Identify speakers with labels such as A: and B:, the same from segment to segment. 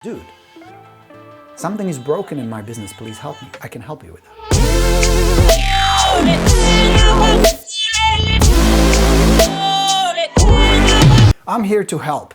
A: Dude, something is broken in my business, please help me. I can help you with that. I'm here to help.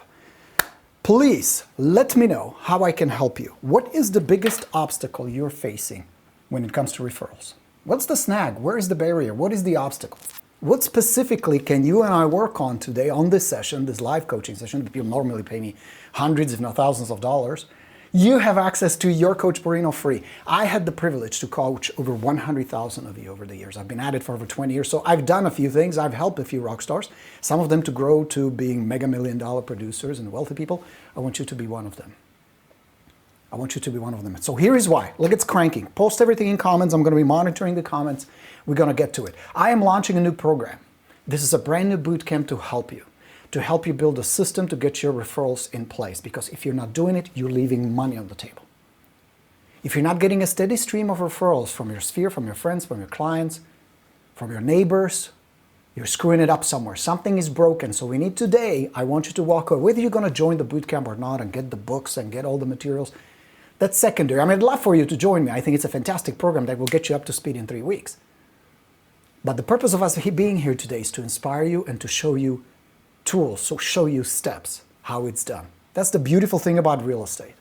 A: Please let me know how I can help you. What is the biggest obstacle you're facing when it comes to referrals? What's the snag? Where is the barrier? What is the obstacle? What specifically can you and I work on today on this session, this live coaching session that people normally pay me hundreds if not thousands of dollars? You have access to your Coach Borino free. I had the privilege to coach over 100,000 of you over the years. I've been at it for over 20 years, so I've done a few things. I've helped a few rock stars, some of them to grow to being mega million-dollar producers and wealthy people. I want you to be one of them. I want you to be one of them. So here is why. Look, it's cranking. Post everything in comments. I'm going to be monitoring the comments. We're going to get to it. I am launching a new program. This is a brand new boot camp to help you build a system to get your referrals in place. Because if you're not doing it, you're leaving money on the table. If you're not getting a steady stream of referrals from your sphere, from your friends, from your clients, from your neighbors, you're screwing it up somewhere. Something is broken. So we need today, I want you to walk away. Whether you're going to join the boot camp or not and get the books and get all the materials, that's secondary. I mean, I'd love for you to join me. I think it's a fantastic program that will get you up to speed in 3 weeks. But the purpose of us being here today is to inspire you and to show you tools, so show you steps, how it's done. That's the beautiful thing about real estate.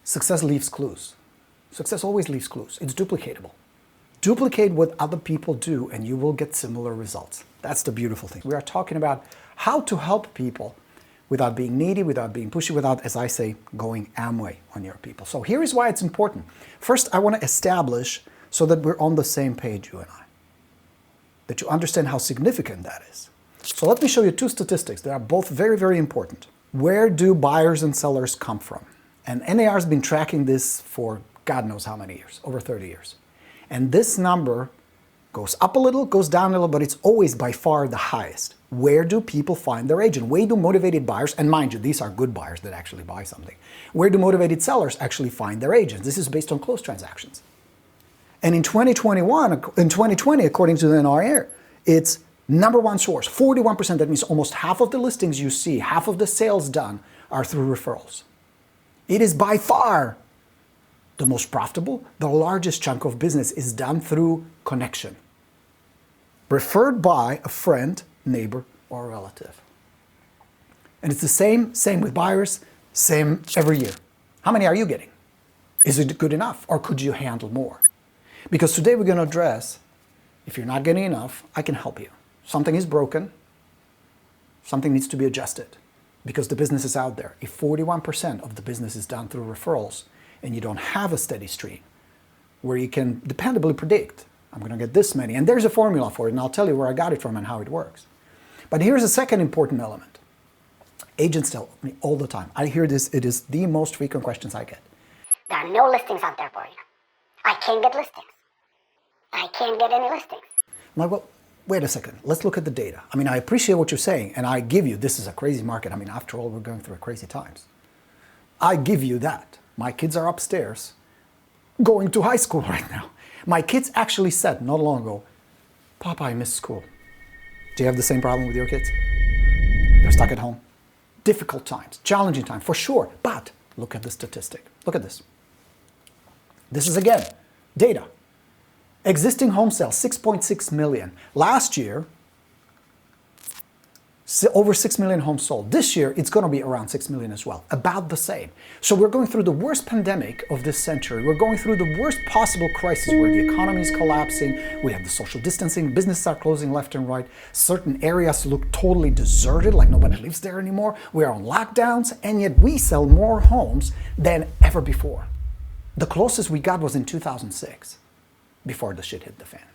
A: Success leaves clues. Success always leaves clues. It's duplicatable. Duplicate what other people do and you will get similar results. That's the beautiful thing. We are talking about how to help people without being needy, without being pushy, without, as I say, going Amway on your people. So here is why it's important. First, I want to establish so that we're on the same page, you and I, that you understand how significant that is. So let me show you two statistics that are both very, very important. Where do buyers and sellers come from? And NAR has been tracking this for God knows how many years, over 30 years. And this number goes up a little, goes down a little, but it's always by far the highest. Where do people find their agent? Where do motivated buyers, and mind you, these are good buyers that actually buy something. Where do motivated sellers actually find their agents? This is based on closed transactions. And in 2020, according to the NAR, it's number one source, 41%. That means almost half of the listings you see, half of the sales done are through referrals. It is by far the most profitable. The largest chunk of business is done through connection. Referred by a friend, neighbor, or relative. And it's the same with buyers, same every year. How many are you getting? Is it good enough or could you handle more? Because today we're going to address, if you're not getting enough, I can help you. Something is broken, something needs to be adjusted because the business is out there. If 41% of the business is done through referrals and you don't have a steady stream where you can dependably predict, I'm going to get this many, and there's a formula for it, and I'll tell you where I got it from and how it works. But here's a second important element. Agents tell me all the time, I hear this, it is the most frequent questions I get.
B: There are no listings out there, Borino. I can't get listings. I can't get any listings.
A: I'm like, well, wait a second, let's look at the data. I mean, I appreciate what you're saying, and I give you, this is a crazy market. I mean, after all, we're going through crazy times. I give you that. My kids are upstairs going to high school right now. My kids actually said not long ago, Papa, I miss school. Do you have the same problem with your kids? They're stuck at home. Difficult times, challenging times, for sure. But look at the statistic. Look at this. This is, again, data. Existing home sales, 6.6 million. Last year, over 6 million homes sold. This year, it's going to be around 6 million as well. About the same. So we're going through the worst pandemic of this century. We're going through the worst possible crisis where the economy is collapsing. We have the social distancing. Businesses are closing left and right. Certain areas look totally deserted, like nobody lives there anymore. We are on lockdowns, and yet we sell more homes than ever before. The closest we got was in 2006. Before the shit hit the fan.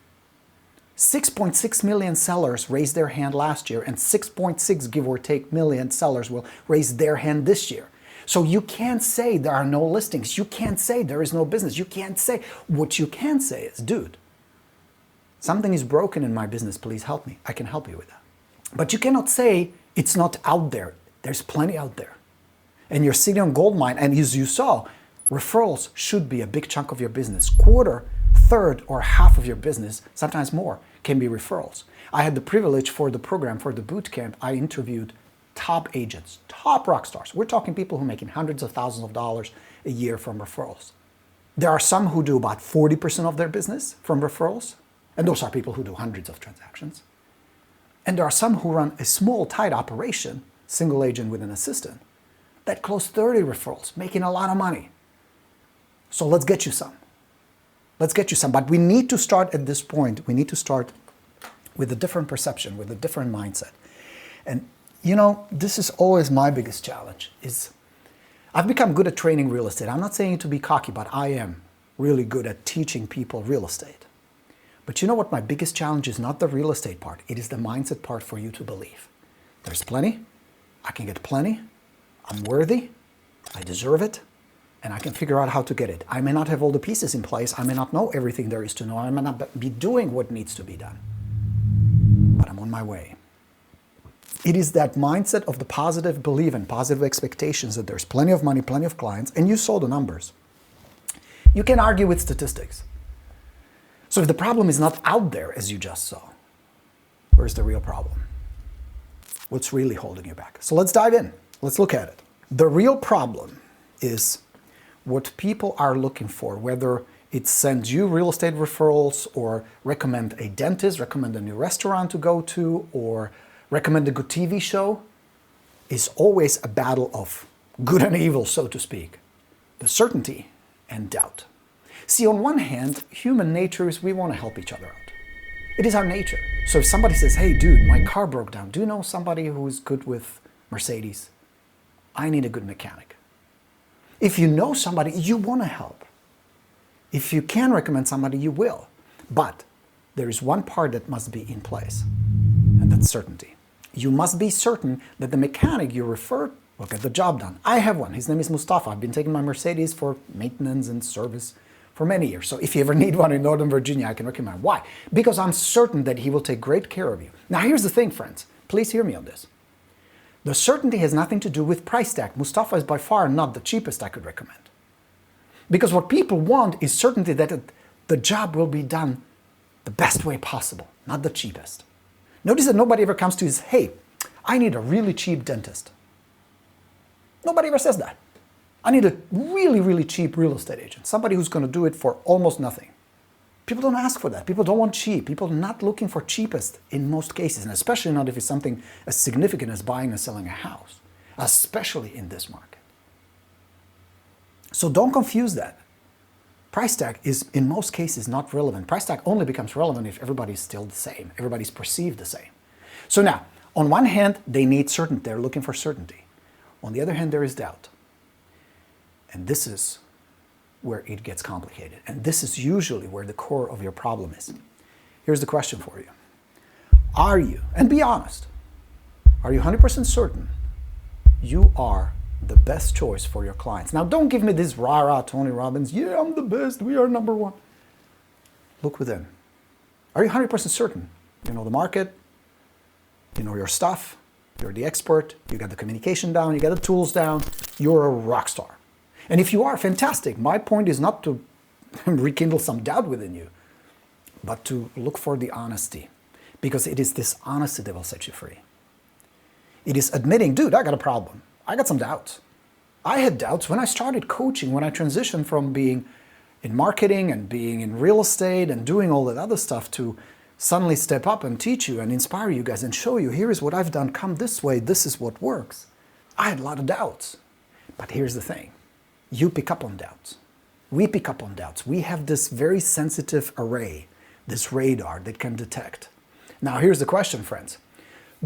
A: 6.6 million sellers raised their hand last year, and 6.6, give or take, million sellers will raise their hand this year. So you can't say there are no listings. You can't say there is no business. You can't say. What you can say is, dude, something is broken in my business. Please help me. I can help you with that. But you cannot say it's not out there. There's plenty out there. And you're sitting on gold mine, and as you saw, referrals should be a big chunk of your business. Quarter, third, or half of your business, sometimes more, can be referrals. I had the privilege for the program, for the boot camp, I interviewed top agents, top rock stars. We're talking people who are making hundreds of thousands of dollars a year from referrals. There are some who do about 40% of their business from referrals, and those are people who do hundreds of transactions. And there are some who run a small, tight operation, single agent with an assistant, that close 30 referrals, making a lot of money. So let's get you some. Let's get you some. But we need to start at this point. We need to start with a different perception, with a different mindset. And you know, this is always my biggest challenge, is I've become good at training real estate. I'm not saying it to be cocky, but I am really good at teaching people real estate. But you know what? My biggest challenge is not the real estate part. It is the mindset part for you to believe. There's plenty. I can get plenty. I'm worthy. I deserve it. And I can figure out how to get it. I may not have all the pieces in place. I may not know everything there is to know. I may not be doing what needs to be done. But I'm on my way. It is that mindset of the positive belief and positive expectations that there's plenty of money, plenty of clients, and you saw the numbers. You can argue with statistics. So if the problem is not out there, as you just saw, where's the real problem? What's really holding you back? So let's dive in. Let's look at it. The real problem is what people are looking for, whether it sends you real estate referrals or recommend a dentist, recommend a new restaurant to go to, or recommend a good TV show, is always a battle of good and evil, so to speak. The certainty and doubt. See, on one hand, human nature is we want to help each other out. It is our nature. So if somebody says, hey dude, my car broke down, do you know somebody who is good with Mercedes? I need a good mechanic. If you know somebody, you want to help. If you can recommend somebody, you will. But there is one part that must be in place, and that's certainty. You must be certain that the mechanic you refer will get the job done. I have one. His name is Mustafa. I've been taking my Mercedes for maintenance and service for many years. So if you ever need one in Northern Virginia, I can recommend. Why? Because I'm certain that he will take great care of you. Now here's the thing, friends. Please hear me on this. The certainty has nothing to do with price tag. Mustafa is by far not the cheapest I could recommend. Because what people want is certainty that the job will be done the best way possible, not the cheapest. Notice that nobody ever comes to you and says, hey, I need a really cheap dentist. Nobody ever says that. I need a really, really cheap real estate agent, somebody who's going to do it for almost nothing. People don't ask for that. People don't want cheap. People are not looking for cheapest in most cases, and especially not if it's something as significant as buying and selling a house, especially in this market. So don't confuse that. Price tag is, in most cases, not relevant. Price tag only becomes relevant if everybody's still the same, everybody's perceived the same. So now, on one hand, they need certainty. They're looking for certainty. On the other hand, there is doubt. And this is where it gets complicated. And this is usually where the core of your problem is. Here's the question for you. Are you, and be honest, are you 100% certain you are the best choice for your clients? Now, don't give me this rah-rah Tony Robbins, yeah, I'm the best, we are number one. Look within. Are you 100% certain? You know the market, you know your stuff, you're the expert, you got the communication down, you got the tools down, you're a rock star. And if you are, fantastic. My point is not to rekindle some doubt within you, but to look for the honesty, because it is this honesty that will set you free. It is admitting, dude, I got a problem. I got some doubts. I had doubts when I started coaching, when I transitioned from being in marketing and being in real estate and doing all that other stuff to suddenly step up and teach you and inspire you guys and show you, here is what I've done, come this way, this is what works. I had a lot of doubts. But here's the thing. You pick up on doubts. We pick up on doubts. We have this very sensitive array, this radar that can detect. Now here's the question, friends.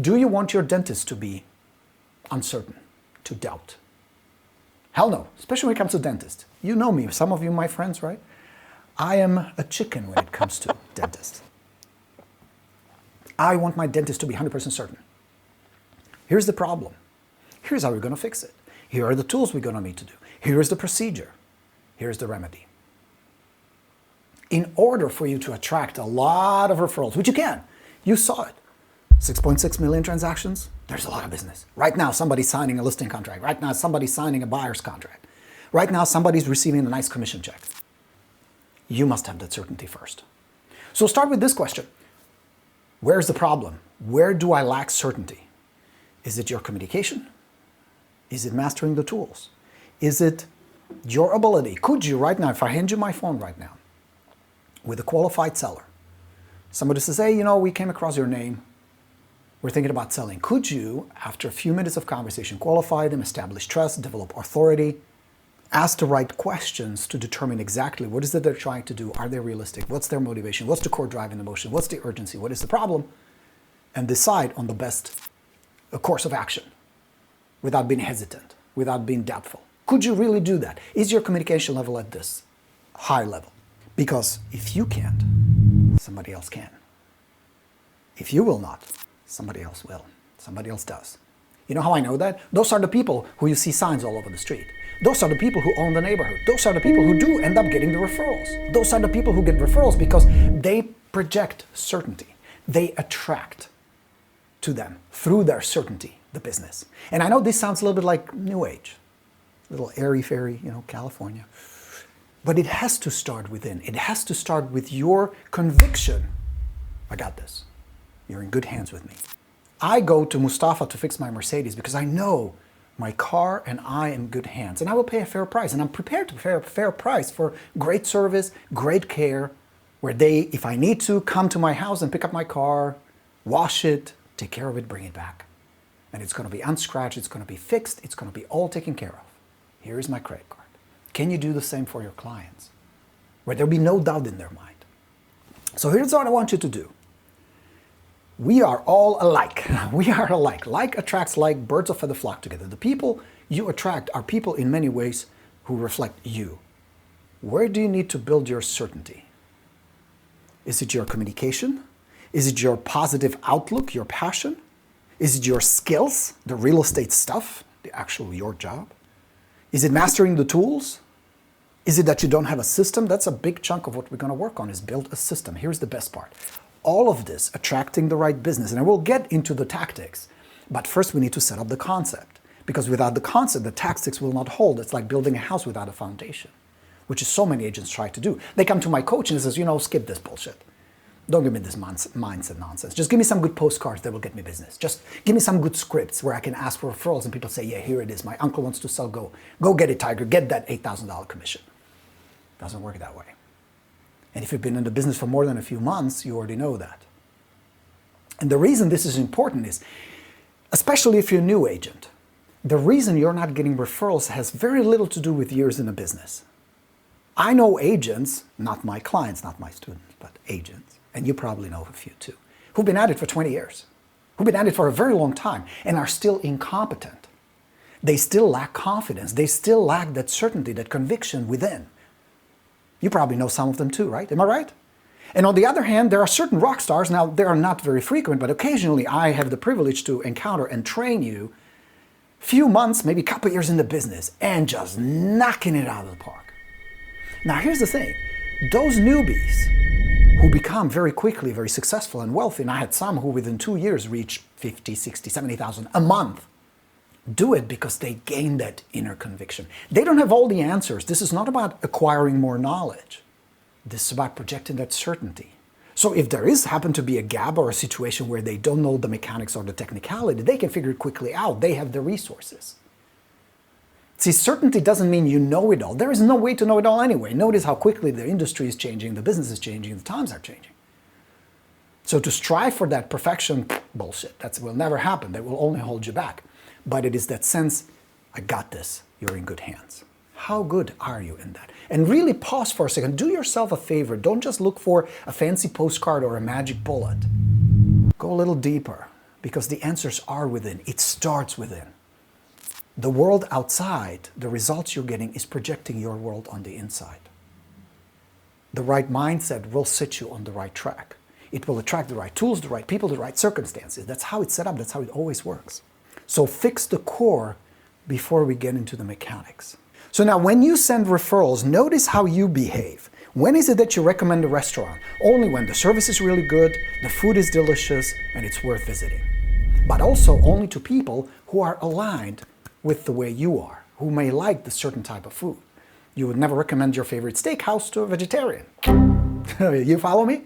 A: Do you want your dentist to be uncertain, to doubt? Hell no, especially when it comes to dentists. You know me, some of you my friends, right? I am a chicken when it comes to dentists. I want my dentist to be 100% certain. Here's the problem. Here's how we're going to fix it. Here are the tools we're going to need to do. Here is the procedure. Here's the remedy. In order for you to attract a lot of referrals, which you can, you saw it. 6.6 million transactions, there's a lot of business. Right now, somebody's signing a listing contract. Right now, somebody's signing a buyer's contract. Right now, somebody's receiving a nice commission check. You must have that certainty first. So start with this question. Where's the problem? Where do I lack certainty? Is it your communication? Is it mastering the tools? Is it your ability? Could you right now, if I hand you my phone right now, with a qualified seller, somebody says, hey, you know, we came across your name, we're thinking about selling. Could you, after a few minutes of conversation, qualify them, establish trust, develop authority, ask the right questions to determine exactly what is it they're trying to do? Are they realistic? What's their motivation? What's the core driving emotion? What's the urgency? What is the problem? And decide on the best course of action without being hesitant, without being doubtful. Could you really do that? Is your communication level at this high level? Because if you can't, somebody else can. If you will not, somebody else will. Somebody else does. You know how I know that? Those are the people who you see signs all over the street. Those are the people who own the neighborhood. Those are the people who do end up getting the referrals. Those are the people who get referrals because they project certainty. They attract to them through their certainty the business. And I know this sounds a little bit like New Age, a little airy-fairy, California. But it has to start within. It has to start with your conviction. I got this. You're in good hands with me. I go to Mustafa to fix my Mercedes because I know my car and I am in good hands. And I will pay a fair price. And I'm prepared to pay a fair price for great service, great care, where they, if I need to, come to my house and pick up my car, wash it, take care of it, bring it back. And it's going to be unscratched, it's going to be fixed, it's going to be all taken care of. Here is my credit card. Can you do the same for your clients? Where there'll be no doubt in their mind. So here's what I want you to do. We are all alike. We are alike. Like attracts like, birds of feather flock together. The people you attract are people in many ways who reflect you. Where do you need to build your certainty? Is it your communication? Is it your positive outlook, your passion? Is it your skills, the real estate stuff, the actual your job? Is it mastering the tools? Is it that you don't have a system? That's a big chunk of what we're going to work on, is build a system. Here's the best part. All of this, attracting the right business, and I will get into the tactics, but first we need to set up the concept. Because without the concept, the tactics will not hold. It's like building a house without a foundation, which is so many agents try to do. They come to my coach and says, skip this bullshit. Don't give me this mindset nonsense. Just give me some good postcards that will get me business. Just give me some good scripts where I can ask for referrals and people say, yeah, here it is. My uncle wants to sell. Go get it, Tiger. Get that $8,000 commission. Doesn't work that way. And if you've been in the business for more than a few months, you already know that. And the reason this is important is, especially if you're a new agent, the reason you're not getting referrals has very little to do with years in the business. I know agents, not my clients, not my students, but agents, and you probably know a few too, who've been at it for 20 years, who've been at it for a very long time and are still incompetent. They still lack confidence. They still lack that certainty, that conviction within. You probably know some of them too, right? Am I right? And on the other hand, there are certain rock stars. Now, they are not very frequent, but occasionally I have the privilege to encounter and train you few months, maybe a couple years in the business, and just knocking it out of the park. Now, here's the thing. Those newbies who become very quickly very successful and wealthy, and I had some who within 2 years reached 50, 60, 70,000 a month, do it because they gain that inner conviction. They don't have all the answers. This is not about acquiring more knowledge. This is about projecting that certainty. So if there is happen to be a gap or a situation where they don't know the mechanics or the technicality, they can figure it quickly out. They have the resources. See, certainty doesn't mean you know it all. There is no way to know it all anyway. Notice how quickly the industry is changing, the business is changing, the times are changing. So to strive for that perfection, bullshit. That will never happen. That will only hold you back. But it is that sense, I got this, you're in good hands. How good are you in that? And really pause for a second. Do yourself a favor. Don't just look for a fancy postcard or a magic bullet. Go a little deeper, because the answers are within. It starts within. The world outside, the results you're getting, is projecting your world on the inside. The right mindset will set you on the right track. It will attract the right tools, the right people, the right circumstances. That's how it's set up. That's how it always works. So fix the core before we get into the mechanics. So now when you send referrals, notice how you behave. When is it that you recommend a restaurant? Only when the service is really good, the food is delicious, and it's worth visiting. But also only to people who are aligned with the way you are, who may like the certain type of food. You would never recommend your favorite steakhouse to a vegetarian. You follow me?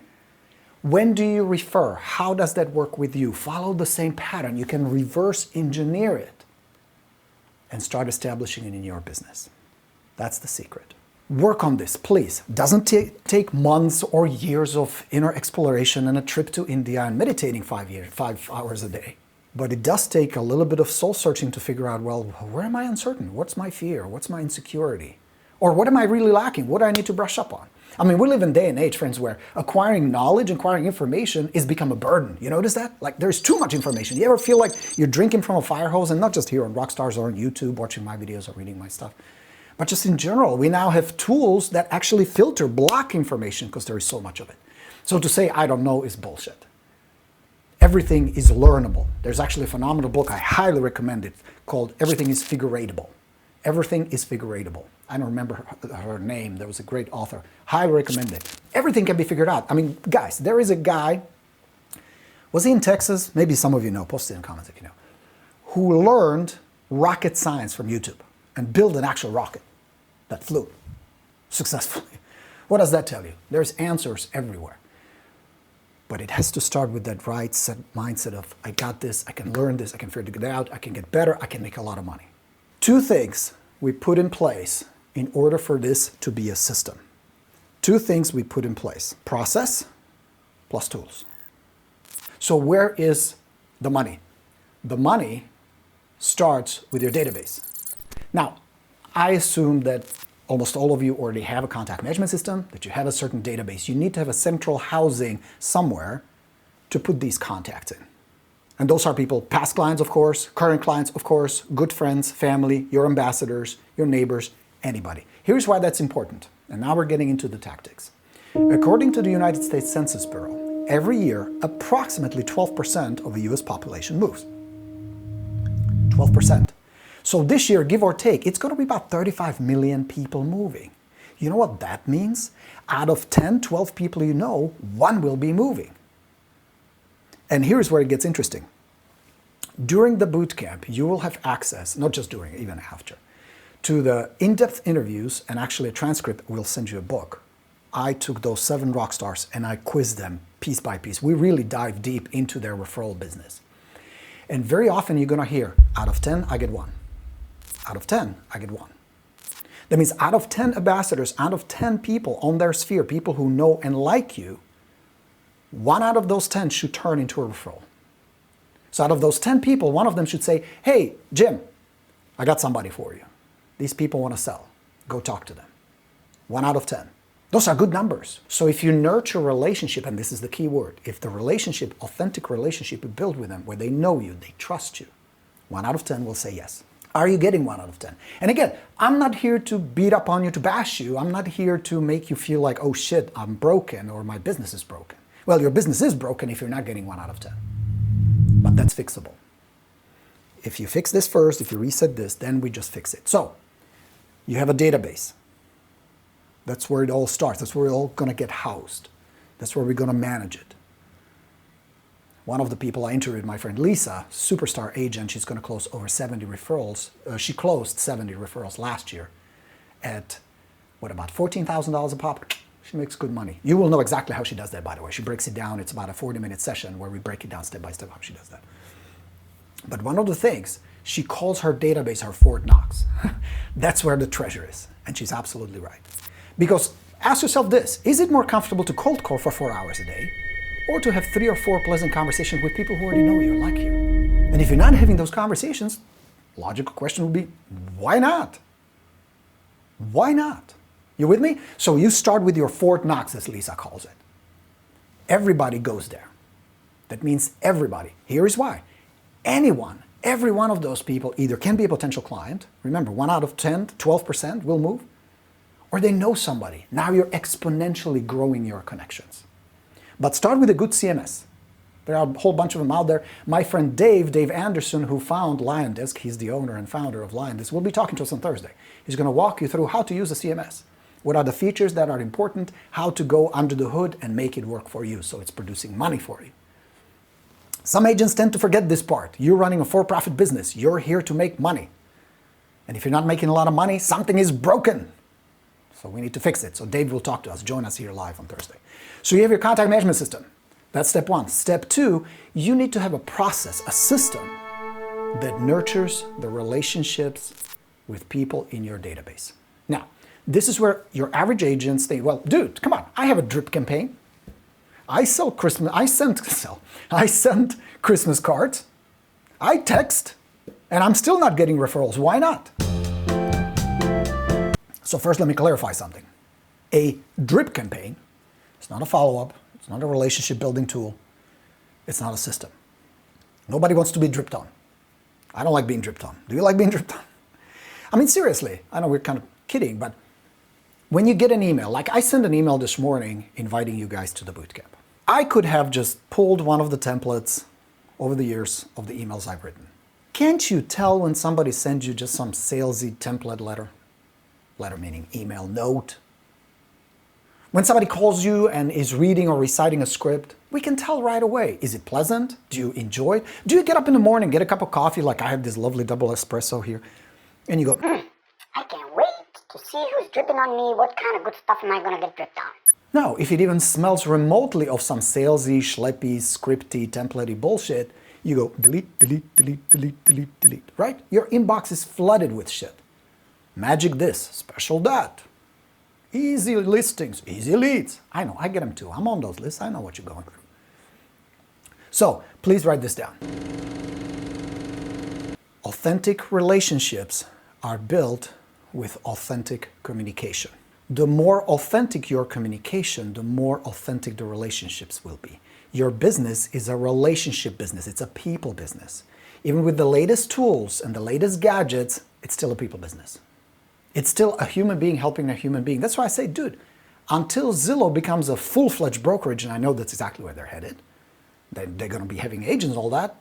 A: When do you refer? How does that work with you? Follow the same pattern. You can reverse engineer it and start establishing it in your business. That's the secret. Work on this, please. Doesn't take months or years of inner exploration and a trip to India and meditating 5 hours a day. But it does take a little bit of soul searching to figure out, well, where am I uncertain? What's my fear? What's my insecurity? Or what am I really lacking? What do I need to brush up on? I mean, we live in a day and age, friends, where acquiring knowledge, acquiring information is become a burden. You notice that? Like, there's too much information. You ever feel like you're drinking from a fire hose? And not just here on Rockstars or on YouTube, watching my videos or reading my stuff. But just in general, we now have tools that actually filter, block information because there is so much of it. So to say, I don't know, is bullshit. Everything is learnable. There's actually a phenomenal book, I highly recommend it, called Everything is Figuratable. Everything is figuratable. I don't remember her name. There was a great author. Highly recommend it. Everything can be figured out. I mean, guys, there is a guy, was he in Texas? Maybe some of you know, post it in the comments if you know, who learned rocket science from YouTube and built an actual rocket that flew successfully. What does that tell you? There's answers everywhere. But it has to start with that right mindset of, I got this, I can learn this, I can figure it out, I can get better, I can make a lot of money. 2 things we put in place in order for this to be a system. 2 things we put in place: process plus tools. So where is the money? The money starts with your database. Now, I assume that almost all of you already have a contact management system, that you have a certain database. You need to have a central housing somewhere to put these contacts in. And those are people, past clients, of course, current clients, of course, good friends, family, your ambassadors, your neighbors, anybody. Here's why that's important. And now we're getting into the tactics. According to the United States Census Bureau, every year, approximately 12% of the US population moves. 12%. So this year, give or take, it's going to be about 35 million people moving. You know what that means? Out of 10, 12 people you know, 1 will be moving. And here's where it gets interesting. During the boot camp, you will have access, not just during, even after, to the in-depth interviews, and actually a transcript. We'll send you a book. I took those 7 rock stars and I quizzed them piece by piece. We really dive deep into their referral business. And very often you're going to hear, out of 10, I get 1. Out of 10, I get 1. That means out of 10 ambassadors, out of 10 people on their sphere, people who know and like you, 1 out of those 10 should turn into a referral. So out of those 10 people, 1 of them should say, hey, Jim, I got somebody for you. These people want to sell. Go talk to them. 1 out of 10. Those are good numbers. So if you nurture a relationship, and this is the key word, if the relationship, authentic relationship you build with them, where they know you, they trust you, 1 out of 10 will say yes. Are you getting 1 out of 10? And again, I'm not here to beat up on you, to bash you. I'm not here to make you feel like, oh shit, I'm broken or my business is broken. Well, your business is broken if you're not getting 1 out of 10. But that's fixable. If you fix this first, if you reset this, then we just fix it. So, you have a database. That's where it all starts. That's where we're all going to get housed. That's where we're going to manage it. One of the people I interviewed, my friend Lisa, superstar agent, she's going to close over 70 referrals. She closed 70 referrals last year at, what, about $14,000 a pop? She makes good money. You will know exactly how she does that, by the way. She breaks it down. It's about a 40-minute session where we break it down step by step how she does that. But one of the things, she calls her database her Fort Knox. That's where the treasure is. And she's absolutely right. Because ask yourself this, is it more comfortable to cold call for 4 hours a day or to have 3 or 4 pleasant conversations with people who already know you or like you? And if you're not having those conversations, logical question would be, why not? Why not? You with me? So you start with your Fort Knox, as Lisa calls it. Everybody goes there. That means everybody. Here is why. Anyone, every one of those people either can be a potential client. Remember, 1 out of 10, 12% will move. Or they know somebody. Now you're exponentially growing your connections. But start with a good CMS. There are a whole bunch of them out there. My friend Dave Anderson, who found LionDisk, he's the owner and founder of LionDisk, will be talking to us on Thursday. He's going to walk you through how to use a CMS. What are the features that are important, how to go under the hood and make it work for you so it's producing money for you. Some agents tend to forget this part. You're running a for-profit business. You're here to make money. And if you're not making a lot of money, something is broken. So we need to fix it. So Dave will talk to us. Join us here live on Thursday. So you have your contact management system. That's step one. Step two, you need to have a process, a system that nurtures the relationships with people in your database. Now, this is where your average agents think, well, dude, come on, I have a drip campaign. I send Christmas cards. I text, and I'm still not getting referrals. Why not? So first, let me clarify something. A drip campaign is not a follow-up. It's not a relationship building tool. It's not a system. Nobody wants to be dripped on. I don't like being dripped on. Do you like being dripped on? I mean, seriously, I know we're kind of kidding, but when you get an email, like I sent an email this morning inviting you guys to the bootcamp. I could have just pulled one of the templates over the years of the emails I've written. Can't you tell when somebody sends you just some salesy template letter? Letter meaning email, note. When somebody calls you and is reading or reciting a script, we can tell right away. Is it pleasant? Do you enjoy it? Do you get up in the morning, get a cup of coffee, like I have this lovely double espresso here, and you go,
B: I can't wait to see who's dripping on me. What kind of good stuff am I going to get dripped on?
A: No, if it even smells remotely of some salesy, schleppy, scripty, templatey bullshit, you go delete, delete, delete, delete, delete, delete, right? Your inbox is flooded with shit. Magic this, special that. Easy listings, easy leads. I know, I get them too. I'm on those lists. I know what you're going through. So please write this down. Authentic relationships are built with authentic communication. The more authentic your communication, the more authentic the relationships will be. Your business is a relationship business. It's a people business. Even with the latest tools and the latest gadgets, it's still a people business. It's still a human being helping a human being. That's why I say, dude, until Zillow becomes a full-fledged brokerage, and I know that's exactly where they're headed, they're going to be having agents and all that.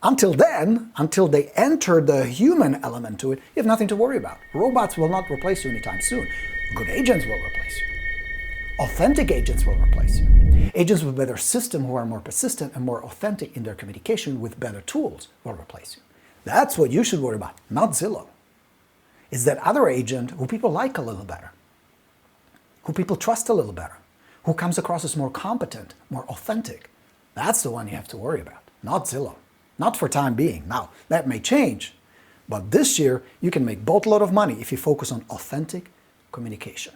A: Until then, until they enter the human element to it, you have nothing to worry about. Robots will not replace you anytime soon. Good agents will replace you. Authentic agents will replace you. Agents with better system who are more persistent and more authentic in their communication with better tools will replace you. That's what you should worry about, not Zillow. Is that other agent who people like a little better, who people trust a little better, who comes across as more competent, more authentic. That's the one you have to worry about, not Zillow. Not for time being. Now, that may change, but this year you can make boatload of money if you focus on authentic communication.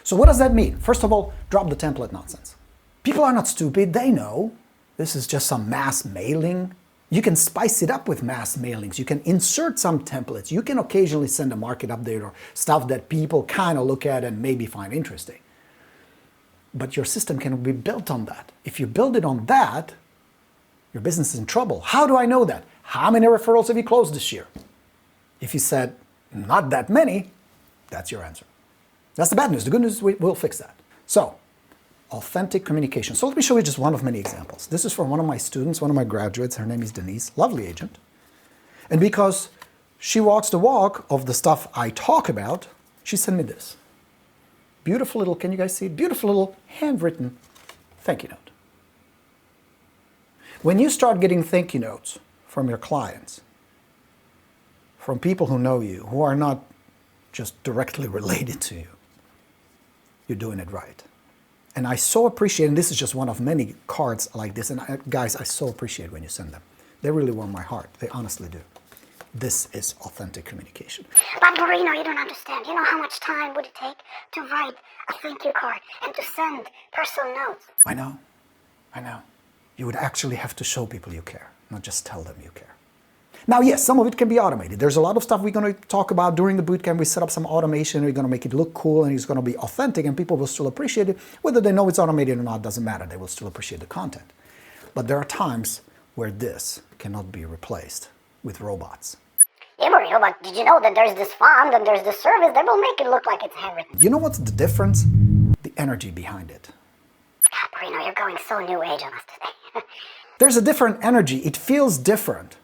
A: So what does that mean? First of all, drop the template nonsense. People are not stupid. They know this is just some mass mailing. You can spice it up with mass mailings. You can insert some templates. You can occasionally send a market update or stuff that people kind of look at and maybe find interesting. But your system can be built on that. If you build it on that, your business is in trouble. How do I know that? How many referrals have you closed this year? If you said, not that many, that's your answer. That's the bad news. The good news is we'll fix that. So, authentic communication. So let me show you just one of many examples. This is from one of my students, one of my graduates. Her name is Denise, lovely agent. And because she walks the walk of the stuff I talk about, she sent me this. Beautiful little, can you guys see it? Beautiful little handwritten thank you note. When you start getting thank you notes from your clients, from people who know you, who are not just directly related to you, you're doing it right. And I so appreciate, and this is just one of many cards like this, and guys, I so appreciate when you send them. They really warm my heart. They honestly do. This is authentic communication.
B: But Borino, you don't understand. You know how much time would it take to write a thank you card and to send personal notes?
A: I know. You would actually have to show people you care, not just tell them you care. Now, yes, some of it can be automated. There's a lot of stuff we're going to talk about during the bootcamp. We set up some automation. We're going to make it look cool, and it's going to be authentic, and people will still appreciate it. Whether they know it's automated or not doesn't matter. They will still appreciate the content. But there are times where this cannot be replaced with robots.
B: Yeah, Borino, but did you know that there's this font and there's this service that will make it look like it's handwritten?
A: You know what's the difference? The energy behind it.
B: God, Borino, you're going so new age on us today.
A: There's a different energy. It feels different.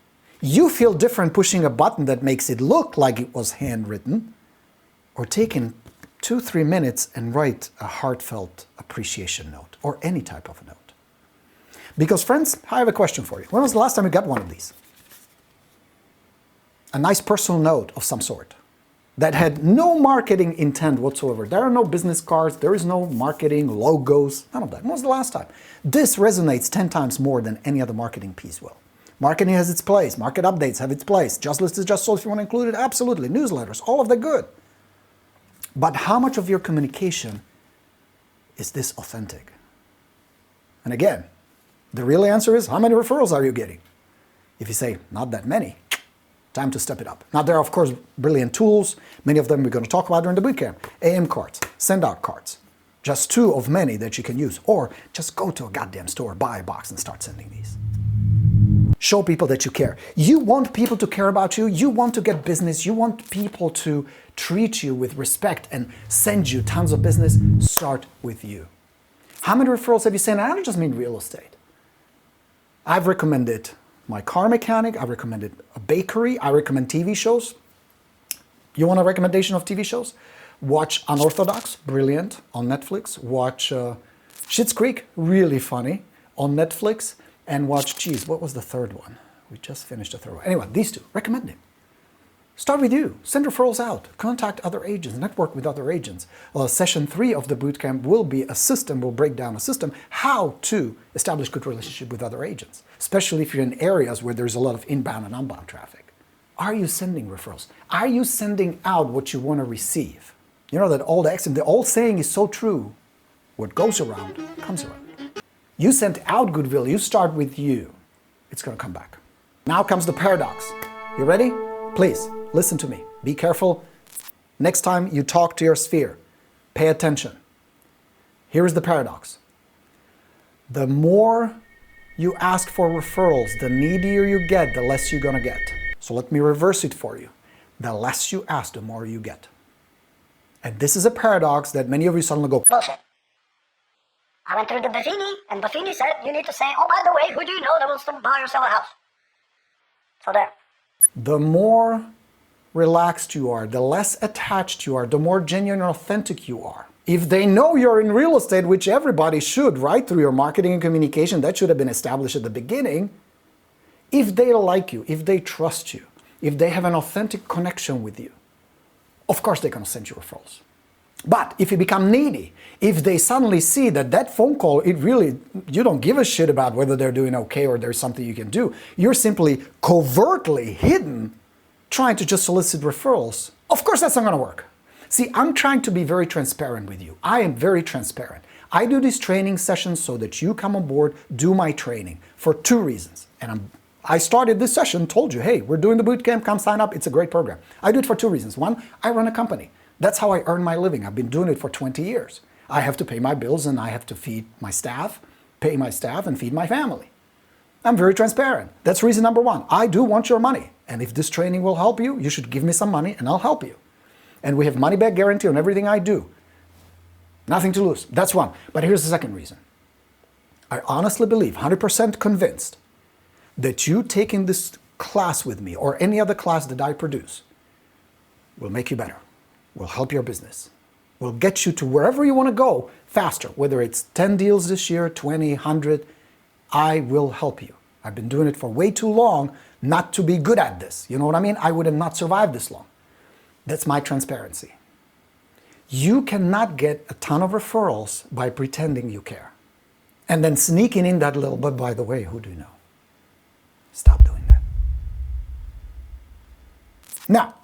A: You feel different pushing a button that makes it look like it was handwritten, or taking 2-3 minutes and write a heartfelt appreciation note, or any type of a note. Because friends, I have a question for you. When was the last time you got one of these? A nice personal note of some sort that had no marketing intent whatsoever. There are no business cards, there is no marketing, logos, none of that. When was the last time? This resonates 10 times more than any other marketing piece will. Marketing has its place, market updates have its place, just list is just so if you want to include it, absolutely, newsletters, all of the good. But how much of your communication is this authentic? And again, the real answer is, how many referrals are you getting? If you say, not that many, time to step it up. Now, there are, of course, brilliant tools. Many of them we're going to talk about during the bootcamp. AM cards, send out cards. Just 2 of many that you can use. Or just go to a goddamn store, buy a box, and start sending these. Show people that you care. You want people to care about you. You want to get business. You want people to treat you with respect and send you tons of business. Start with you. How many referrals have you sent? I don't just mean real estate. I've recommended my car mechanic. I recommended a bakery. I recommend TV shows. You want a recommendation of TV shows? Watch Unorthodox, brilliant, on Netflix. Watch Schitt's Creek, really funny, on Netflix. And watch, geez, what was the third one? We just finished the third one. Anyway, these 2, recommend it. Start with you. Send referrals out. Contact other agents. Network with other agents. Session 3 of the bootcamp will be a system, we'll break down a system, how to establish good relationship with other agents, especially if you're in areas where there's a lot of inbound and outbound traffic. Are you sending referrals? Are you sending out what you want to receive? You know that old axiom, the old saying is so true. What goes around comes around. You sent out goodwill, you start with you. It's going to come back. Now comes the paradox. You ready? Please, listen to me. Be careful. Next time you talk to your sphere, pay attention. Here is the paradox. The more you ask for referrals, the needier you get, the less you're going to get. So let me reverse it for you. The less you ask, the more you get. And this is a paradox that many of you suddenly go,
B: Bullshit. I went through the Buffini, and Buffini said you need to say, oh, by the way, who do you know that wants to buy or sell a house? So there.
A: the more relaxed you are, the less attached you are, the more genuine and authentic you are. If they know you're in real estate, which everybody should, right, through your marketing and communication, that should have been established at the beginning. If they like you, if they trust you, if they have an authentic connection with you, of course they're going to send you referrals. But if you become needy, if they suddenly see that that phone call, you don't give a shit about whether they're doing okay or there's something you can do, you're simply covertly hidden trying to just solicit referrals, of course that's not going to work. See, I'm trying to be very transparent with you. I am very transparent. I do these training sessions so that you come on board, do my training for two reasons. And I started this session, told you, hey, we're doing the bootcamp, come sign up, it's a great program. I do it for two reasons. One, I run a company. That's how I earn my living. I've been doing it for 20 years. I have to pay my bills and I have to feed my staff, pay my staff and feed my family. I'm very transparent. That's reason number one. I do want your money. And if this training will help you, you should give me some money and I'll help you. And we have money back guarantee on everything I do. Nothing to lose. That's one. But here's the second reason. I honestly believe, 100% convinced, that you taking this class with me or any other class that I produce will make you better, will help your business, will get you to wherever you want to go faster, whether it's 10 deals this year, 20, 100, I will help you. I've been doing it for way too long not to be good at this. You know what I mean? I would have not survived this long. That's my transparency. You cannot get a ton of referrals by pretending you care. And then sneaking in that little, but by the way, who do you know? Stop doing that. Now,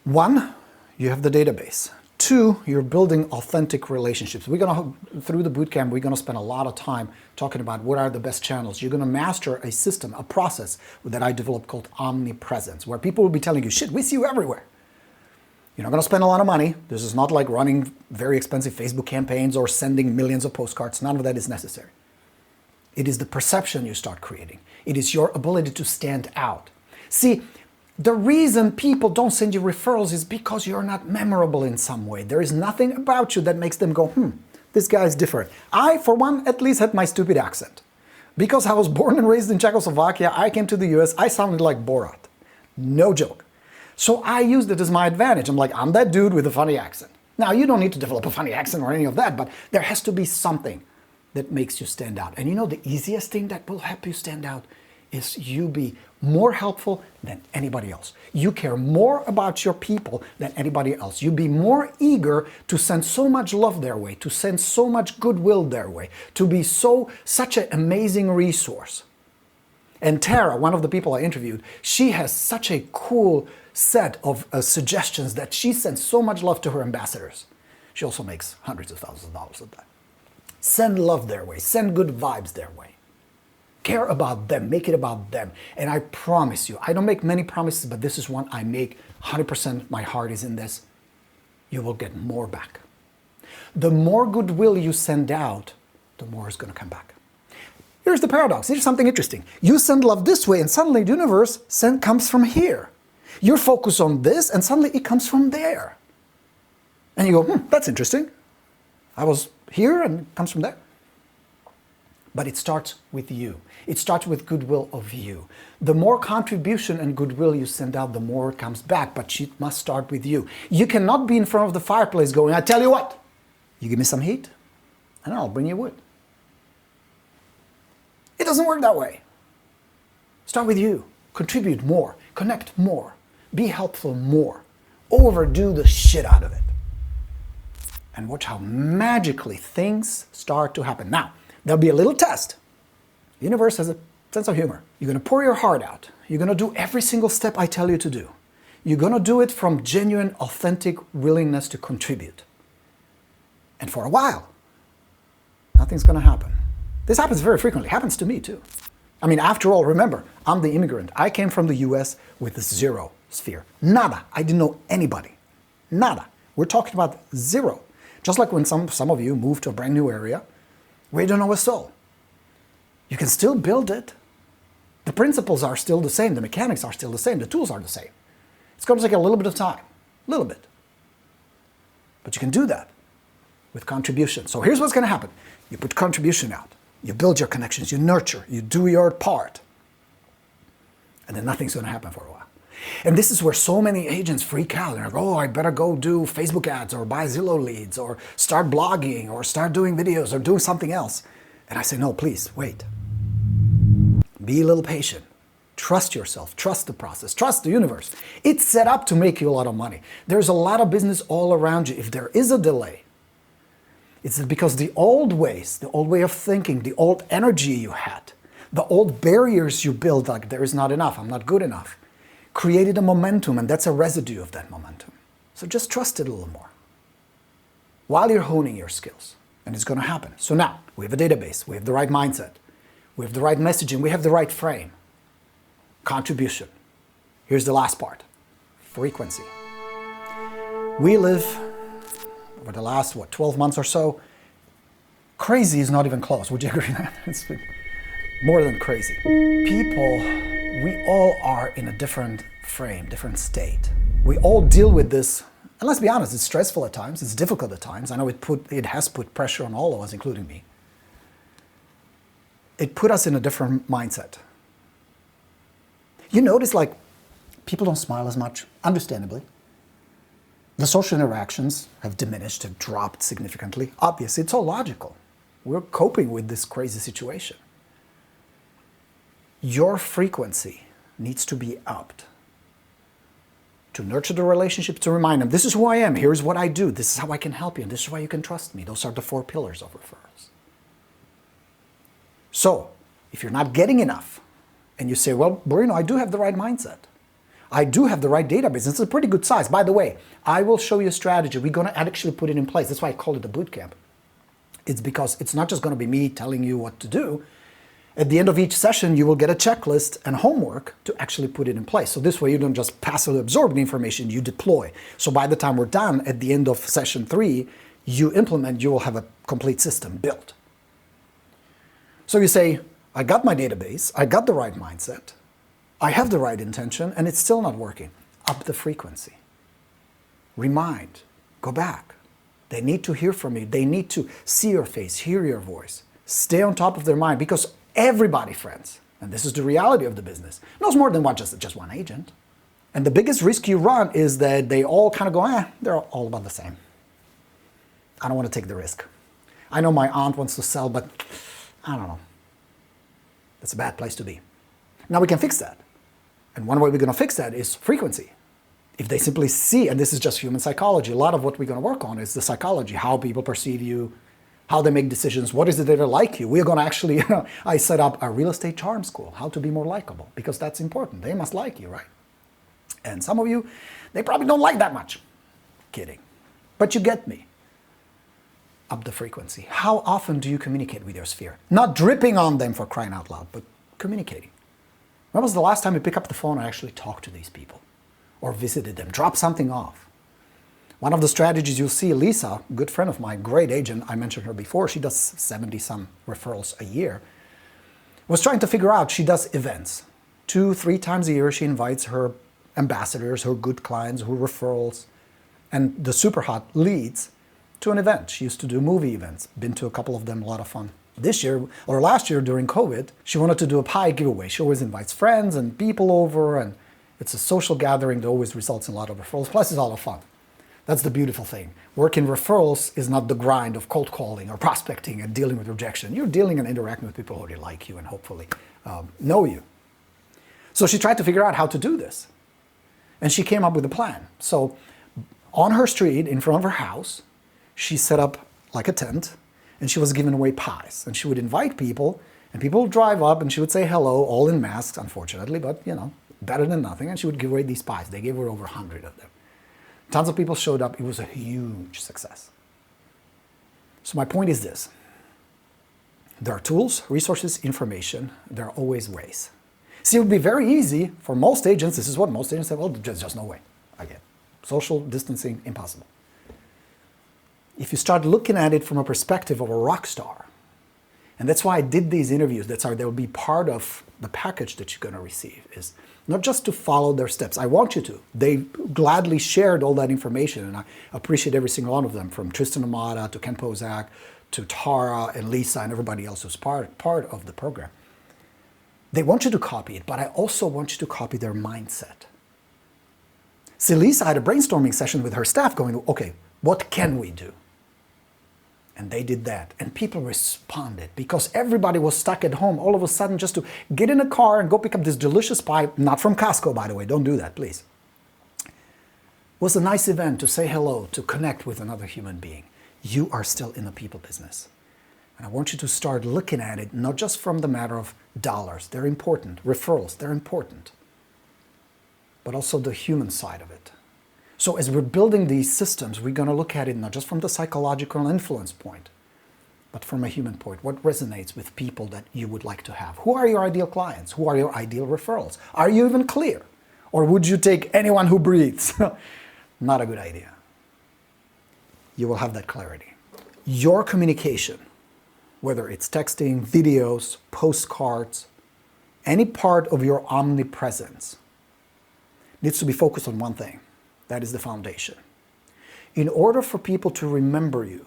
A: one, you have the database. Two, you're building authentic relationships. Through the bootcamp, we're gonna spend a lot of time talking about what are the best channels. You're gonna master a system, a process that I developed called omnipresence, where people will be telling you, shit, we see you everywhere. You're not gonna spend a lot of money. This is not like running very expensive Facebook campaigns or sending millions of postcards. None of that is necessary. It is the perception you start creating. It is your ability to stand out. See, the reason people don't send you referrals is because you're not memorable in some way. There is nothing about you that makes them go, this guy is different. I, for one, at least had my stupid accent. Because I was born and raised in Czechoslovakia, I came to the US, I sounded like Borat. No joke. So I used it as my advantage. I'm like, I'm that dude with a funny accent. Now, you don't need to develop a funny accent or any of that, but there has to be something that makes you stand out. And you know, the easiest thing that will help you stand out is you be more helpful than anybody else. You care more about your people than anybody else. You be more eager to send so much love their way, to send so much goodwill their way, to be such an amazing resource. And Tara, one of the people I interviewed, she has such a cool set of suggestions that she sends so much love to her ambassadors. She also makes hundreds of thousands of dollars of that. Send love their way, send good vibes their way. Care about them, make it about them. And I promise you, I don't make many promises, but this is one I make 100%, my heart is in this. You will get more back. The more goodwill you send out, the more is going to come back. Here's the paradox. Here's something interesting. You send love this way, and suddenly the universe comes from here. You're focused on this, and suddenly it comes from there. And you go, that's interesting. I was here, and it comes from there. But it starts with you. It starts with goodwill of you. The more contribution and goodwill you send out, the more it comes back. But it must start with you. You cannot be in front of the fireplace going, I tell you what, you give me some heat, and I'll bring you wood. It doesn't work that way. Start with you. Contribute more. Connect more. Be helpful more. Overdo the shit out of it. And watch how magically things start to happen. Now, there'll be a little test. The universe has a sense of humor. You're going to pour your heart out. You're going to do every single step I tell you to do. You're going to do it from genuine, authentic willingness to contribute. And for a while, nothing's going to happen. This happens very frequently. It happens to me too. I mean, after all, remember, I'm the immigrant. I came from the US with a zero sphere. Nada. I didn't know anybody. Nada. We're talking about zero. Just like when some of you move to a brand new area where you don't know a soul. You can still build it. The principles are still the same. The mechanics are still the same. The tools are the same. It's going to take a little bit of time. A little bit. But you can do that with contribution. So here's what's going to happen. You put contribution out. You build your connections. You nurture. You do your part. And then nothing's going to happen for a while. And this is where so many agents freak out. They're like, oh, I better go do Facebook ads or buy Zillow leads or start blogging or start doing videos or doing something else. And I say, no, please, wait. Be a little patient. Trust yourself. Trust the process. Trust the universe. It's set up to make you a lot of money. There's a lot of business all around you. If there is a delay, it's because the old ways, the old way of thinking, the old energy you had, the old barriers you built, like there is not enough, I'm not good enough, created a momentum, and that's a residue of that momentum. So just trust it a little more while you're honing your skills, and it's going to happen. So now, we have a database, we have the right mindset, we have the right messaging, we have the right frame. Contribution. Here's the last part. Frequency. We live, over the last, 12 months or so, crazy is not even close. Would you agree with that? It's been more than crazy. People, we all are in a different frame, different state. We all deal with this, and let's be honest, it's stressful at times, it's difficult at times. I know it has put pressure on all of us, including me. It put us in a different mindset. You notice, like, people don't smile as much, understandably. The social interactions have diminished, have dropped significantly. Obviously, it's all logical. We're coping with this crazy situation. Your frequency needs to be upped to nurture the relationship, to remind them, this is who I am, here's what I do, this is how I can help you, and this is why you can trust me. Those are the 4 pillars of referrals. So, if you're not getting enough, and you say, well, Borino, I do have the right mindset. I do have the right database. It's a pretty good size. By the way, I will show you a strategy. We're going to actually put it in place. That's why I call it a boot camp. It's because it's not just going to be me telling you what to do. At the end of each session, you will get a checklist and homework to actually put it in place. So this way you don't just passively absorb the information, you deploy. So by the time we're done, at the end of session 3, you implement, you will have a complete system built. So you say, I got my database, I got the right mindset, I have the right intention, and it's still not working. Up the frequency. Remind. Go back. They need to hear from you. They need to see your face, hear your voice. Stay on top of their mind, because everybody, friends, and this is the reality of the business, knows more than just one agent. And the biggest risk you run is that they all kind of go, they're all about the same. I don't want to take the risk. I know my aunt wants to sell, but I don't know. That's a bad place to be. Now we can fix that. And one way we're going to fix that is frequency. If they simply see, and this is just human psychology, a lot of what we're going to work on is the psychology, how people perceive you, how they make decisions, what is it that they like you. We're going to actually, I set up a real estate charm school, how to be more likable, because that's important. They must like you, right? And some of you, they probably don't like that much. Kidding. But you get me. Up the frequency. How often do you communicate with your sphere? Not dripping on them for crying out loud, but communicating. When was the last time you picked up the phone and actually talked to these people? Or visited them, drop something off? One of the strategies you'll see, Lisa, a good friend of mine, great agent, I mentioned her before, she does 70-some referrals a year, was trying to figure out, she does events. 2-3 times a year, she invites her ambassadors, her good clients, her referrals, and the super hot leads to an event. She used to do movie events, been to a couple of them, a lot of fun. This year, or last year during COVID, she wanted to do a pie giveaway. She always invites friends and people over, and it's a social gathering that always results in a lot of referrals, plus it's a lot of fun. That's the beautiful thing. Working referrals is not the grind of cold calling or prospecting and dealing with rejection. You're dealing and interacting with people who already like you and hopefully know you. So she tried to figure out how to do this. And she came up with a plan. So on her street, in front of her house, she set up like a tent and she was giving away pies. And she would invite people and people would drive up and she would say hello, all in masks, unfortunately, but better than nothing. And she would give away these pies. They gave her over 100 of them. Tons of people showed up. It was a huge success. So my point is this. There are tools, resources, information. There are always ways. See, it would be very easy for most agents. This is what most agents say, well, there's just no way. I get it. Social distancing, impossible. If you start looking at it from a perspective of a rock star, and that's why I did these interviews, they'll be part of the package that you're going to receive, is not just to follow their steps. I want you to. They gladly shared all that information, and I appreciate every single one of them, from Tristan Amata to Ken Pozak to Tara and Lisa and everybody else who's part of the program. They want you to copy it, but I also want you to copy their mindset. See, Lisa had a brainstorming session with her staff going, okay, what can we do? And they did that. And people responded because everybody was stuck at home all of a sudden just to get in a car and go pick up this delicious pie, not from Costco, by the way, don't do that, please. It was a nice event to say hello, to connect with another human being. You are still in the people business. And I want you to start looking at it not just from the matter of dollars, they're important, referrals, they're important, but also the human side of it. So as we're building these systems, we're going to look at it not just from the psychological influence point, but from a human point. What resonates with people that you would like to have? Who are your ideal clients? Who are your ideal referrals? Are you even clear? Or would you take anyone who breathes? Not a good idea. You will have that clarity. Your communication, whether it's texting, videos, postcards, any part of your omnipresence, needs to be focused on one thing. That is the foundation. In order for people to remember you,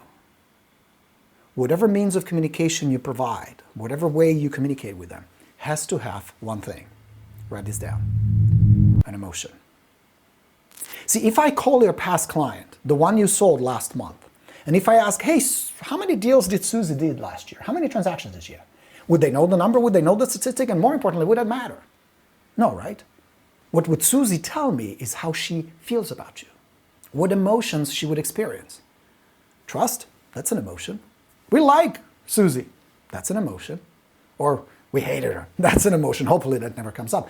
A: whatever means of communication you provide, whatever way you communicate with them, has to have one thing. Write this down. An emotion. See, if I call your past client, the one you sold last month, and if I ask, hey, how many deals did Susie did last year? How many transactions did she have? Would they know the number? Would they know the statistic? And more importantly, would that matter? No, right? What would Susie tell me is how she feels about you. What emotions she would experience. Trust, that's an emotion. We like Susie, that's an emotion. Or we hated her, that's an emotion. Hopefully that never comes up.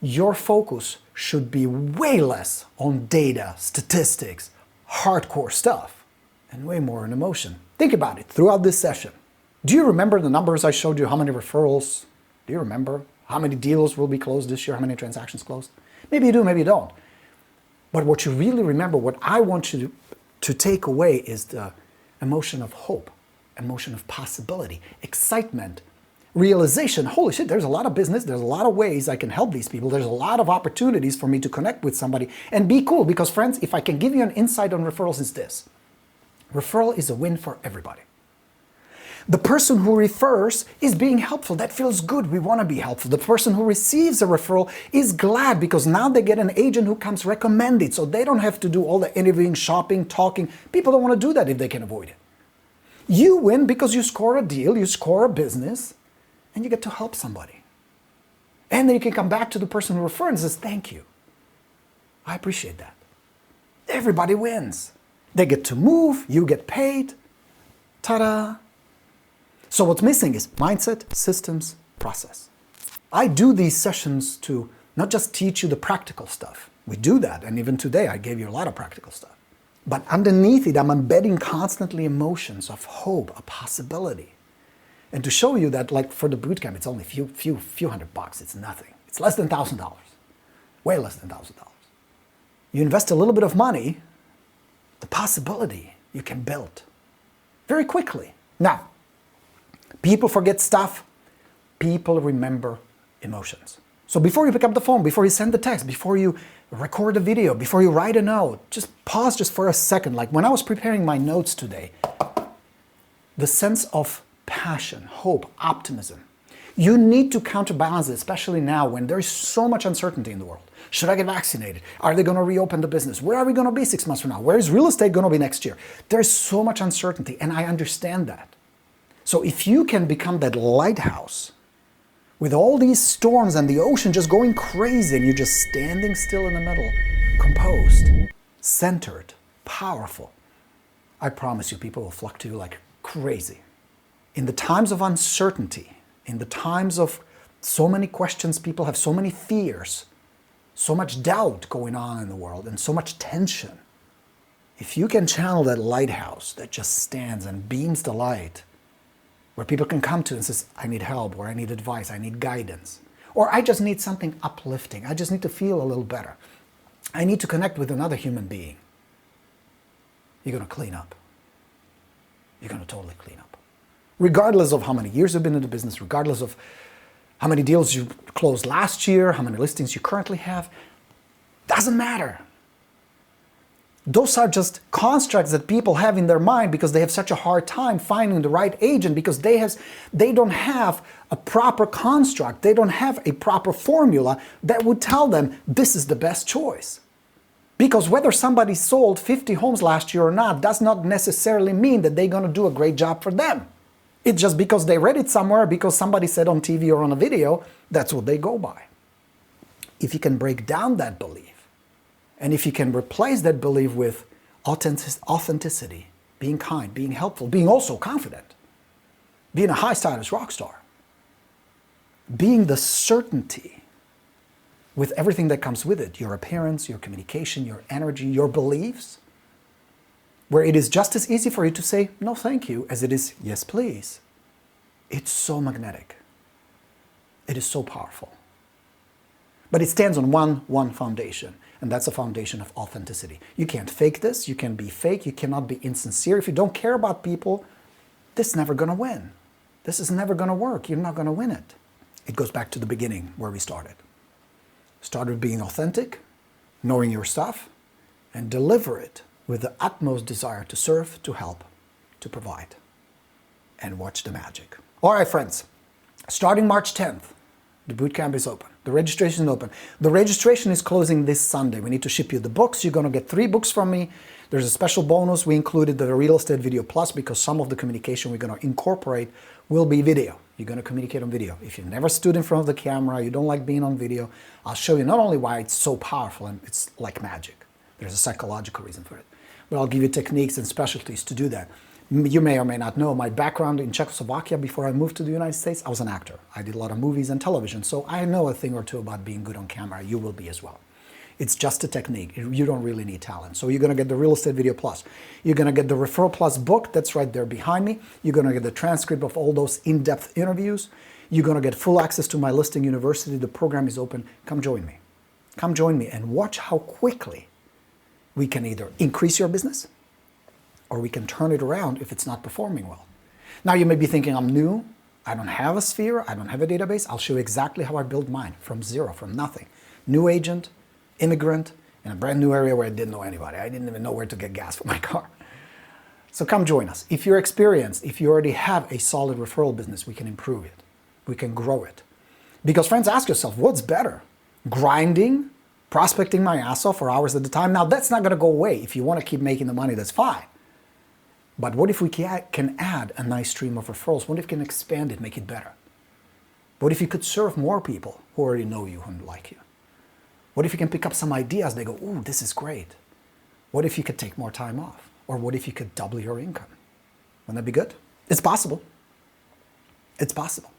A: Your focus should be way less on data, statistics, hardcore stuff, and way more on emotion. Think about it throughout this session. Do you remember the numbers I showed you? How many referrals? Do you remember? How many deals will be closed this year? How many transactions closed? Maybe you do, maybe you don't. But what you really remember, what I want you to take away is the emotion of hope, emotion of possibility, excitement, realization. Holy shit, there's a lot of business. There's a lot of ways I can help these people. There's a lot of opportunities for me to connect with somebody and be cool. Because friends, if I can give you an insight on referrals, it's this. Referral is a win for everybody. The person who refers is being helpful. That feels good. We want to be helpful. The person who receives a referral is glad because now they get an agent who comes recommended, so they don't have to do all the interviewing, shopping, talking. People don't want to do that if they can avoid it. You win because you score a deal, you score a business, and you get to help somebody. And then you can come back to the person who referred and says, thank you. I appreciate that. Everybody wins. They get to move, you get paid. Ta-da! So what's missing is mindset, systems, process. I do these sessions to not just teach you the practical stuff. We do that, and even today I gave you a lot of practical stuff. But underneath it, I'm embedding constantly emotions of hope, a possibility. And to show you that, like for the bootcamp, it's only few $100. It's nothing. It's less than $1,000. Way less than $1,000. You invest a little bit of money, the possibility you can build very quickly. Now, people forget stuff. People remember emotions. So before you pick up the phone, before you send the text, before you record a video, before you write a note, just pause just for a second. Like when I was preparing my notes today, the sense of passion, hope, optimism. You need to counterbalance it, especially now when there is so much uncertainty in the world. Should I get vaccinated? Are they going to reopen the business? Where are we going to be 6 months from now? Where is real estate going to be next year? There's so much uncertainty, and I understand that. So if you can become that lighthouse with all these storms and the ocean just going crazy and you're just standing still in the middle, composed, centered, powerful, I promise you people will flock to you like crazy. In the times of uncertainty, in the times of so many questions, people have so many fears, so much doubt going on in the world and so much tension. If you can channel that lighthouse that just stands and beams the light, where people can come to and says, I need help, or I need advice, I need guidance, or I just need something uplifting, I just need to feel a little better, I need to connect with another human being, you're going to clean up. You're going to totally clean up. Regardless of how many years you've been in the business, regardless of how many deals you closed last year, how many listings you currently have, doesn't matter. Those are just constructs that people have in their mind because they have such a hard time finding the right agent because they don't have a proper construct, they don't have a proper formula that would tell them this is the best choice. Because whether somebody sold 50 homes last year or not does not necessarily mean that they're going to do a great job for them. It's just because they read it somewhere, because somebody said on TV or on a video, that's what they go by. If you can break down that belief, and if you can replace that belief with authenticity, being kind, being helpful, being also confident, being a high status rock star, being the certainty with everything that comes with it, your appearance, your communication, your energy, your beliefs, where it is just as easy for you to say, no thank you, as it is, yes please. It's so magnetic. It is so powerful. But it stands on one foundation, and that's a foundation of authenticity. You can't fake this, you can be fake, you cannot be insincere. If you don't care about people, this is never gonna win. This is never gonna work, you're not gonna win it. It goes back to the beginning where we started. Start with being authentic, knowing your stuff, and deliver it with the utmost desire to serve, to help, to provide, and watch the magic. All right, friends, starting March 10th, the bootcamp is open. The registration is open. The registration is closing this Sunday. We need to ship you the books. You're going to get 3 books from me. There's a special bonus. We included the Real Estate Video Plus because some of the communication we're going to incorporate will be video. You're going to communicate on video. If you've never stood in front of the camera, you don't like being on video, I'll show you not only why it's so powerful and it's like magic. There's a psychological reason for it. But I'll give you techniques and specialties to do that. You may or may not know my background in Czechoslovakia. Before I moved to the United States, I was an actor. I did a lot of movies and television, so I know a thing or two about being good on camera. You will be as well. It's just a technique. You don't really need talent. So you're going to get the Real Estate Video Plus. You're going to get the Referral Plus book. That's right there behind me. You're going to get the transcript of all those in-depth interviews. You're going to get full access to my Listing University. The program is open. Come join me. Come join me and watch how quickly we can either increase your business or we can turn it around if it's not performing well. Now you may be thinking, I'm new, I don't have a sphere, I don't have a database. I'll show you exactly how I built mine from zero, from nothing. New agent, immigrant, in a brand new area where I didn't know anybody. I didn't even know where to get gas for my car. So come join us. If you're experienced, if you already have a solid referral business, we can improve it. We can grow it. Because friends, ask yourself, what's better? Grinding, prospecting my ass off for hours at a time? Now that's not gonna go away. If you wanna keep making the money, that's fine. But what if we can add a nice stream of referrals? What if we can expand it, make it better? What if you could serve more people who already know you and like you? What if you can pick up some ideas? They go, ooh, this is great. What if you could take more time off? Or what if you could double your income? Wouldn't that be good? It's possible. It's possible.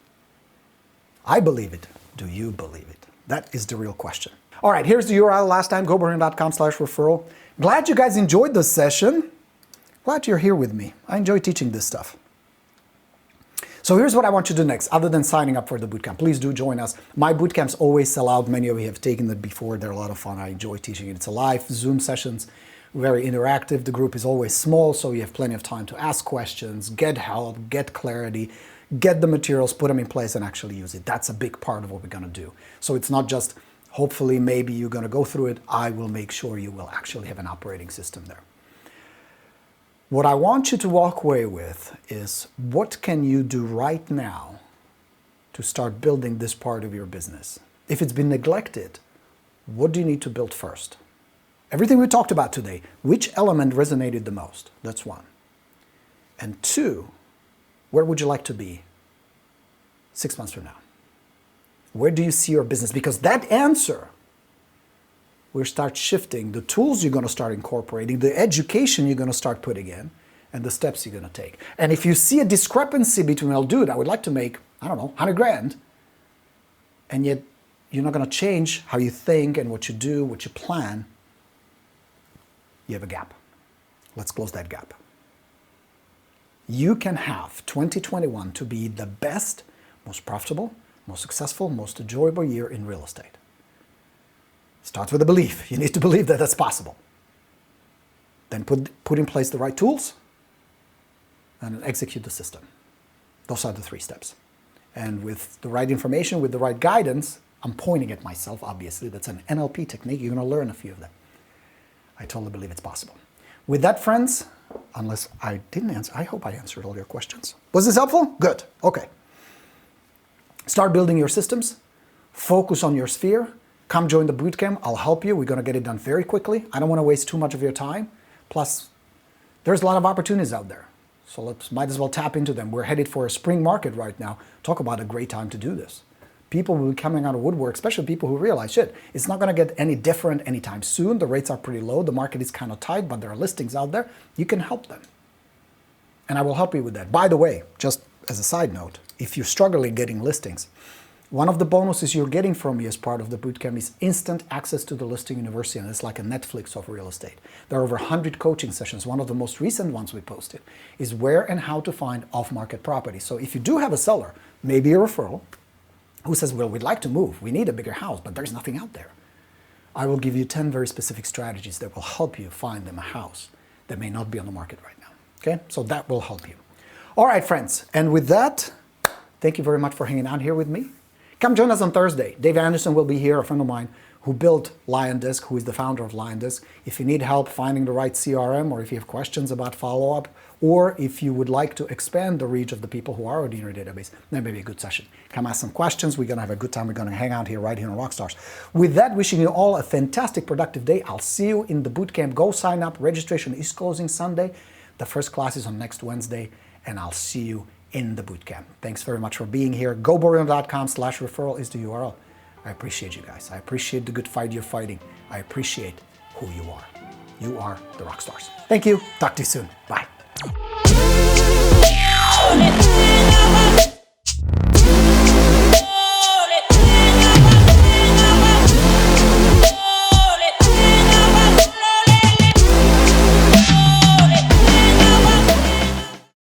A: I believe it. Do you believe it? That is the real question. All right, here's the URL last time, goborino.com/referral. Glad you guys enjoyed this session. Glad you're here with me. I enjoy teaching this stuff. So here's what I want you to do next, other than signing up for the bootcamp. Please do join us. My bootcamps always sell out. Many of you have taken it before. They're a lot of fun. I enjoy teaching it. It's a live Zoom sessions, very interactive. The group is always small, so you have plenty of time to ask questions, get help, get clarity, get the materials, put them in place, and actually use it. That's a big part of what we're going to do. So it's not just, hopefully, maybe you're going to go through it. I will make sure you will actually have an operating system there. What I want you to walk away with is, what can you do right now to start building this part of your business? If it's been neglected, what do you need to build first? Everything we talked about today, which element resonated the most? That's one. And two, where would you like to be 6 months from now? Where do you see your business? Because that answer will start shifting the tools you're going to start incorporating, the education you're going to start putting in, and the steps you're going to take. And if you see a discrepancy between, well, dude, I would like to make, I don't know, 100 grand, and yet you're not going to change how you think and what you do, what you plan, you have a gap. Let's close that gap. You can have 2021 to be the best, most profitable, most successful, most enjoyable year in real estate. Starts with a belief. You need to believe that that's possible. Then put in place the right tools and execute the system. Those are the 3 steps. And with the right information, with the right guidance, I'm pointing at myself, obviously. That's an NLP technique. You're going to learn a few of them. I totally believe it's possible. With that, friends, unless I didn't answer, I hope I answered all your questions. Was this helpful? Good. Okay. Start building your systems. Focus on your sphere. Come join the bootcamp. I'll help you. We're going to get it done very quickly. I don't want to waste too much of your time. Plus, there's a lot of opportunities out there. So might as well tap into them. We're headed for a spring market right now. Talk about a great time to do this. People will be coming out of woodwork, especially people who realize, shit, it's not going to get any different anytime soon. The rates are pretty low. The market is kind of tight, but there are listings out there. You can help them. And I will help you with that. By the way, just as a side note, if you're struggling getting listings, one of the bonuses you're getting from me as part of the bootcamp is instant access to the Listing University, and it's like a Netflix of real estate. There are over 100 coaching sessions. One of the most recent ones we posted is where and how to find off-market property. So if you do have a seller, maybe a referral, who says, well, we'd like to move, we need a bigger house, but there's nothing out there, I will give you 10 very specific strategies that will help you find them a house that may not be on the market right now. Okay, so that will help you. All right, friends, and with that, thank you very much for hanging out here with me. Come join us on Thursday. Dave Anderson will be here, a friend of mine who built LionDisc, who is the founder of LionDisc. If you need help finding the right CRM, or if you have questions about follow-up, or if you would like to expand the reach of the people who are already in your database, that may be a good session. Come ask some questions. We're going to have a good time. We're going to hang out here right here on Rockstars. With that, wishing you all a fantastic, productive day. I'll see you in the bootcamp. Go sign up. Registration is closing Sunday. The first class is on next Wednesday, and I'll see you in the bootcamp. Thanks very much for being here. goborino.com/referral is the URL. I appreciate you guys. I appreciate the good fight you're fighting. I appreciate who you are. You are the rock stars. Thank you. Talk to you soon. Bye.